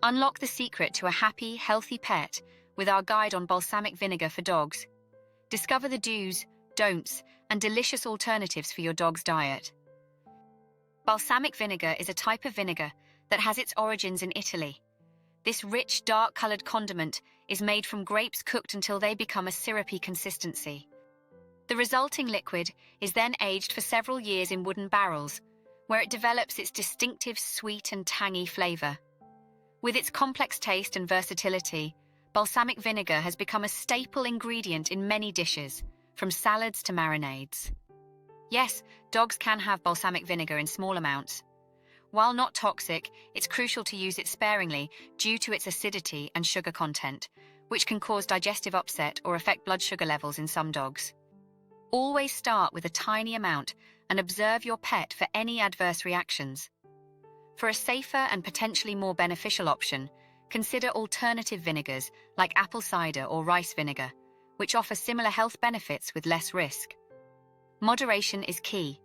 Unlock the secret to a happy, healthy pet with our guide on balsamic vinegar for dogs. Discover the do's, don'ts, and delicious alternatives for your dog's diet. Balsamic vinegar is a type of vinegar that has its origins in Italy. This rich, dark-colored condiment is made from grapes cooked until they become a syrupy consistency. The resulting liquid is then aged for several years in wooden barrels, where it develops its distinctive sweet and tangy flavor. With its complex taste and versatility, balsamic vinegar has become a staple ingredient in many dishes, from salads to marinades. Yes, dogs can have balsamic vinegar in small amounts. While not toxic, it's crucial to use it sparingly due to its acidity and sugar content, which can cause digestive upset or affect blood sugar levels in some dogs. Always start with a tiny amount and observe your pet for any adverse reactions. For a safer and potentially more beneficial option, consider alternative vinegars like apple cider or rice vinegar, which offer similar health benefits with less risk. Moderation is key.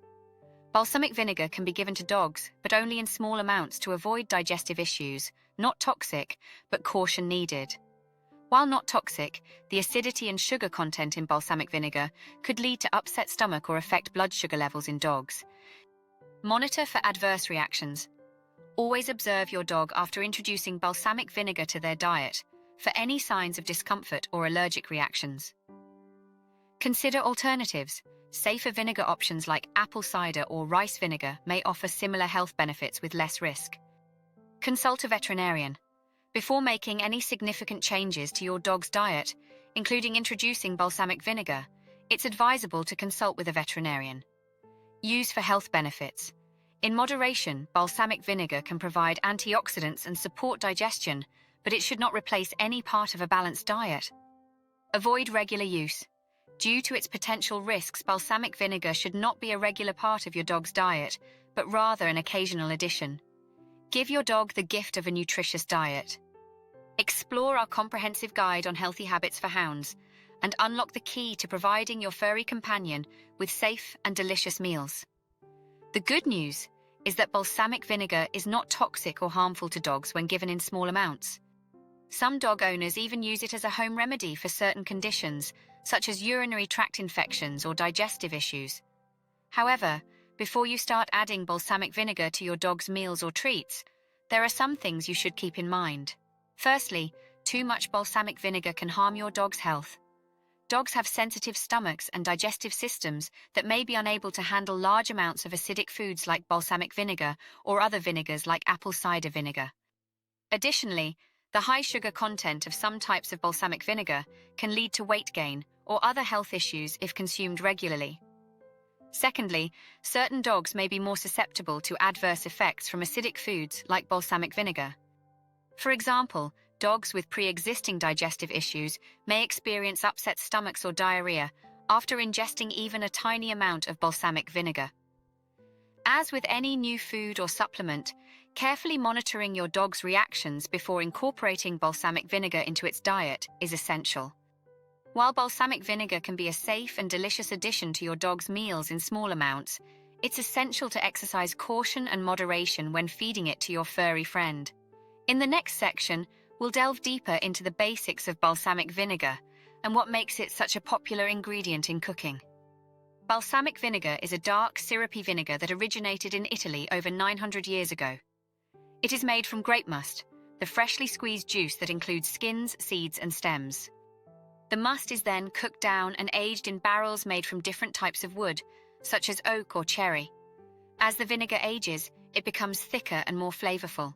Balsamic vinegar can be given to dogs, but only in small amounts to avoid digestive issues, not toxic, but caution needed. While not toxic, the acidity and sugar content in balsamic vinegar could lead to upset stomach or affect blood sugar levels in dogs. Monitor for adverse reactions. Always observe your dog after introducing balsamic vinegar to their diet for any signs of discomfort or allergic reactions. Consider alternatives. Safer vinegar options like apple cider or rice vinegar may offer similar health benefits with less risk. Consult a veterinarian. Before making any significant changes to your dog's diet, including introducing balsamic vinegar, it's advisable to consult with a veterinarian. Use for health benefits. In moderation, balsamic vinegar can provide antioxidants and support digestion, but it should not replace any part of a balanced diet. Avoid regular use. Due to its potential risks, balsamic vinegar should not be a regular part of your dog's diet, but rather an occasional addition. Give your dog the gift of a nutritious diet. Explore our comprehensive guide on healthy habits for hounds and unlock the key to providing your furry companion with safe and delicious meals. The good news is that balsamic vinegar is not toxic or harmful to dogs when given in small amounts. Some dog owners even use it as a home remedy for certain conditions, such as urinary tract infections or digestive issues. However, before you start adding balsamic vinegar to your dog's meals or treats, there are some things you should keep in mind. Firstly, too much balsamic vinegar can harm your dog's health. Dogs have sensitive stomachs and digestive systems that may be unable to handle large amounts of acidic foods like balsamic vinegar or other vinegars like apple cider vinegar. Additionally, the high sugar content of some types of balsamic vinegar can lead to weight gain or other health issues if consumed regularly. Secondly, certain dogs may be more susceptible to adverse effects from acidic foods like balsamic vinegar. For example, dogs with pre-existing digestive issues may experience upset stomachs or diarrhea after ingesting even a tiny amount of balsamic vinegar. As with any new food or supplement, carefully monitoring your dog's reactions before incorporating balsamic vinegar into its diet is essential. While balsamic vinegar can be a safe and delicious addition to your dog's meals in small amounts, it's essential to exercise caution and moderation when feeding it to your furry friend. In the next section, we'll delve deeper into the basics of balsamic vinegar and what makes it such a popular ingredient in cooking. Balsamic vinegar is a dark, syrupy vinegar that originated in Italy over 900 years ago. It is made from grape must, the freshly squeezed juice that includes skins, seeds, and stems. The must is then cooked down and aged in barrels made from different types of wood, such as oak or cherry. As the vinegar ages, it becomes thicker and more flavorful.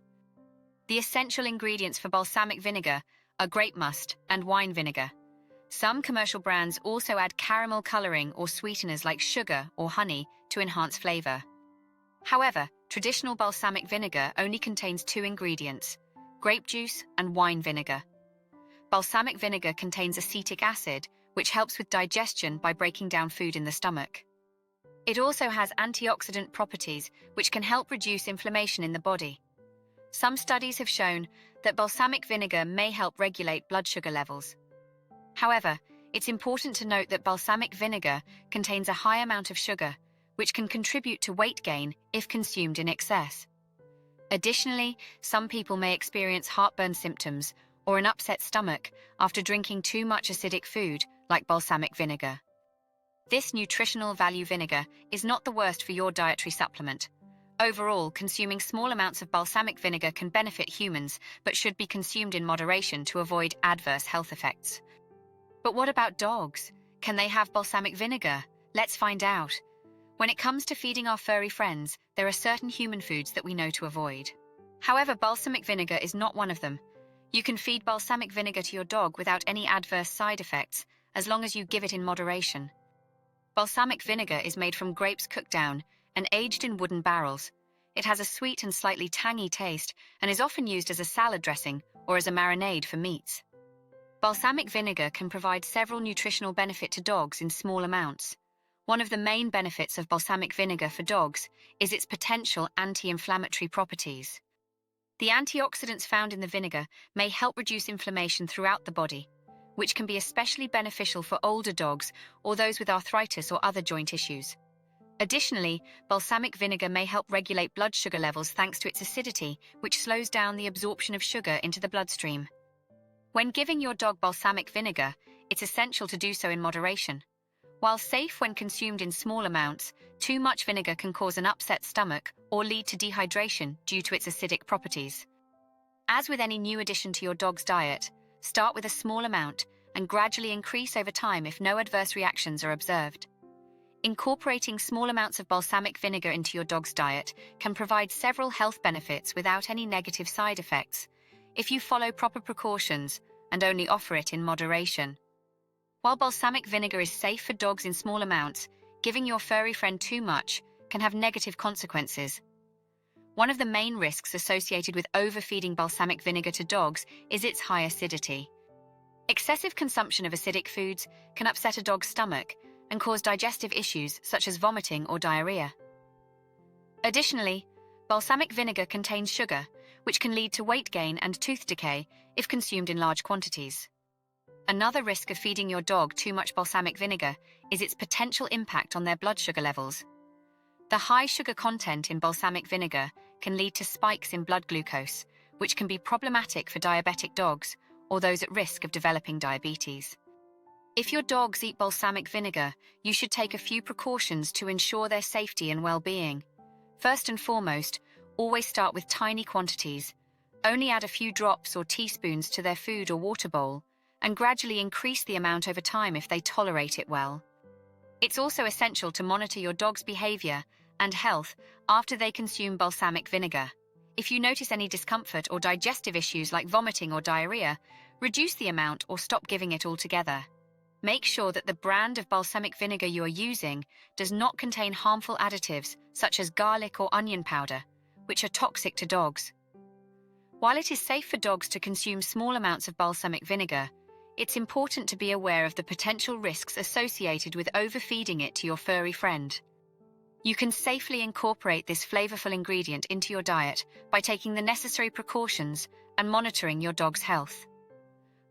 The essential ingredients for balsamic vinegar are grape must and wine vinegar. Some commercial brands also add caramel coloring or sweeteners like sugar or honey to enhance flavor. However, traditional balsamic vinegar only contains two ingredients: grape juice and wine vinegar. Balsamic vinegar contains acetic acid, which helps with digestion by breaking down food in the stomach. It also has antioxidant properties, which can help reduce inflammation in the body. Some studies have shown that balsamic vinegar may help regulate blood sugar levels. However, it's important to note that balsamic vinegar contains a high amount of sugar, which can contribute to weight gain if consumed in excess. Additionally, some people may experience heartburn symptoms or an upset stomach after drinking too much acidic food, like balsamic vinegar. This nutritional value vinegar is not the worst for your dietary supplement. Overall, consuming small amounts of balsamic vinegar can benefit humans, but should be consumed in moderation to avoid adverse health effects. But what about dogs? Can they have balsamic vinegar? Let's find out. When it comes to feeding our furry friends, there are certain human foods that we know to avoid. However, balsamic vinegar is not one of them. You can feed balsamic vinegar to your dog without any adverse side effects, as long as you give it in moderation. Balsamic vinegar is made from grapes cooked down and aged in wooden barrels. It has a sweet and slightly tangy taste and is often used as a salad dressing or as a marinade for meats. Balsamic vinegar can provide several nutritional benefits to dogs in small amounts. One of the main benefits of balsamic vinegar for dogs is its potential anti-inflammatory properties. The antioxidants found in the vinegar may help reduce inflammation throughout the body, which can be especially beneficial for older dogs or those with arthritis or other joint issues. Additionally, balsamic vinegar may help regulate blood sugar levels thanks to its acidity, which slows down the absorption of sugar into the bloodstream. When giving your dog balsamic vinegar, it's essential to do so in moderation. While safe when consumed in small amounts, too much vinegar can cause an upset stomach or lead to dehydration due to its acidic properties. As with any new addition to your dog's diet, start with a small amount and gradually increase over time if no adverse reactions are observed. Incorporating small amounts of balsamic vinegar into your dog's diet can provide several health benefits without any negative side effects, if you follow proper precautions and only offer it in moderation. While balsamic vinegar is safe for dogs in small amounts, giving your furry friend too much can have negative consequences. One of the main risks associated with overfeeding balsamic vinegar to dogs is its high acidity. Excessive consumption of acidic foods can upset a dog's stomach and cause digestive issues such as vomiting or diarrhea. Additionally, balsamic vinegar contains sugar, which can lead to weight gain and tooth decay if consumed in large quantities. Another risk of feeding your dog too much balsamic vinegar is its potential impact on their blood sugar levels. The high sugar content in balsamic vinegar can lead to spikes in blood glucose, which can be problematic for diabetic dogs or those at risk of developing diabetes. If your dogs eat balsamic vinegar, you should take a few precautions to ensure their safety and well-being. First and foremost, always start with tiny quantities. Only add a few drops or teaspoons to their food or water bowl, and gradually increase the amount over time if they tolerate it well. It's also essential to monitor your dog's behavior and health after they consume balsamic vinegar. If you notice any discomfort or digestive issues like vomiting or diarrhea, reduce the amount or stop giving it altogether. Make sure that the brand of balsamic vinegar you are using does not contain harmful additives such as garlic or onion powder, which are toxic to dogs. While it is safe for dogs to consume small amounts of balsamic vinegar, it's important to be aware of the potential risks associated with overfeeding it to your furry friend. You can safely incorporate this flavorful ingredient into your diet by taking the necessary precautions and monitoring your dog's health.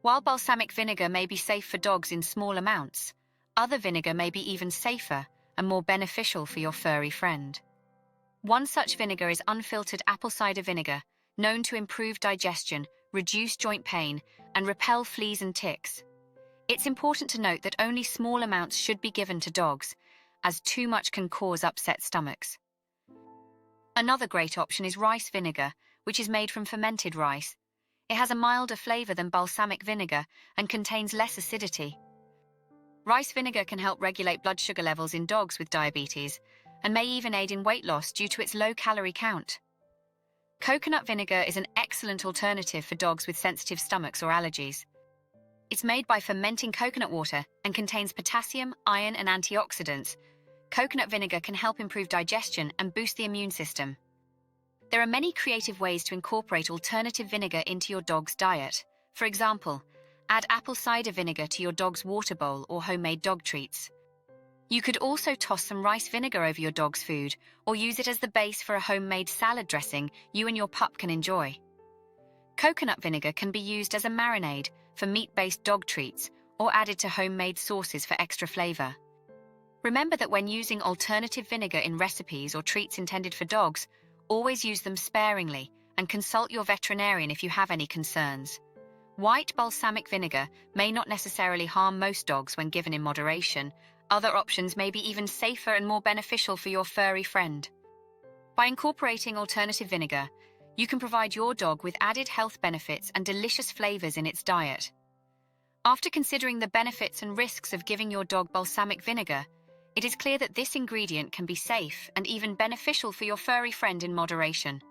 While balsamic vinegar may be safe for dogs in small amounts, other vinegar may be even safer and more beneficial for your furry friend. One such vinegar is unfiltered apple cider vinegar, known to improve digestion, reduce joint pain, and repel fleas and ticks. It's important to note that only small amounts should be given to dogs, as too much can cause upset stomachs. Another great option is rice vinegar, which is made from fermented rice. It has a milder flavor than balsamic vinegar and contains less acidity. Rice vinegar can help regulate blood sugar levels in dogs with diabetes and may even aid in weight loss due to its low calorie count. Coconut vinegar is an excellent alternative for dogs with sensitive stomachs or allergies. It's made by fermenting coconut water and contains potassium, iron, and antioxidants. Coconut vinegar can help improve digestion and boost the immune system. There are many creative ways to incorporate alternative vinegar into your dog's diet. For example, add apple cider vinegar to your dog's water bowl or homemade dog treats. You could also toss some rice vinegar over your dog's food or use it as the base for a homemade salad dressing you and your pup can enjoy. Coconut vinegar can be used as a marinade for meat-based dog treats or added to homemade sauces for extra flavor. Remember that when using alternative vinegar in recipes or treats intended for dogs, Always use them sparingly and consult your veterinarian if you have any concerns. White balsamic vinegar may not necessarily harm most dogs when given in moderation. Other options may be even safer and more beneficial for your furry friend. By incorporating alternative vinegar, you can provide your dog with added health benefits and delicious flavors in its diet. After considering the benefits and risks of giving your dog balsamic vinegar, it is clear that this ingredient can be safe and even beneficial for your furry friend in moderation.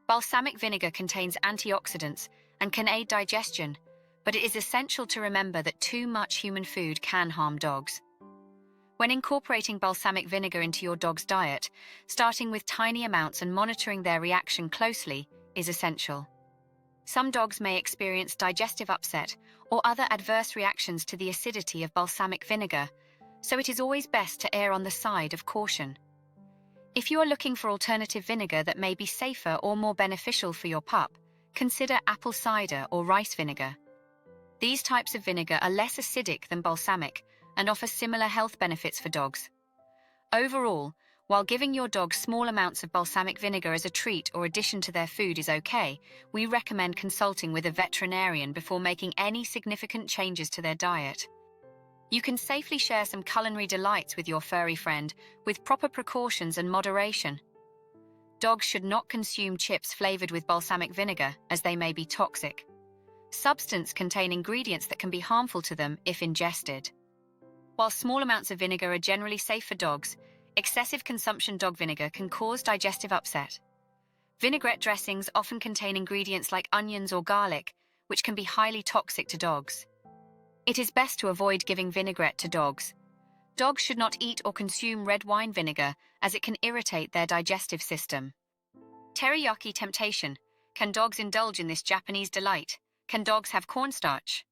Balsamic vinegar contains antioxidants and can aid digestion, but it is essential to remember that too much human food can harm dogs. When incorporating balsamic vinegar into your dog's diet, starting with tiny amounts and monitoring their reaction closely is essential. Some dogs may experience digestive upset or other adverse reactions to the acidity of balsamic vinegar, so it is always best to err on the side of caution. If you are looking for alternative vinegar that may be safer or more beneficial for your pup, consider apple cider or rice vinegar. These types of vinegar are less acidic than balsamic and offer similar health benefits for dogs. Overall, while giving your dog small amounts of balsamic vinegar as a treat or addition to their food is okay, we recommend consulting with a veterinarian before making any significant changes to their diet. You can safely share some culinary delights with your furry friend with proper precautions and moderation. Dogs should not consume chips flavored with balsamic vinegar, as they may be toxic. Substances contain ingredients that can be harmful to them if ingested. While small amounts of vinegar are generally safe for dogs, excessive consumption dog vinegar can cause digestive upset. Vinaigrette dressings often contain ingredients like onions or garlic, which can be highly toxic to dogs. It is best to avoid giving vinaigrette to dogs. Dogs should not eat or consume red wine vinegar, as it can irritate their digestive system. Teriyaki temptation. Can dogs indulge in this Japanese delight? Can dogs have cornstarch?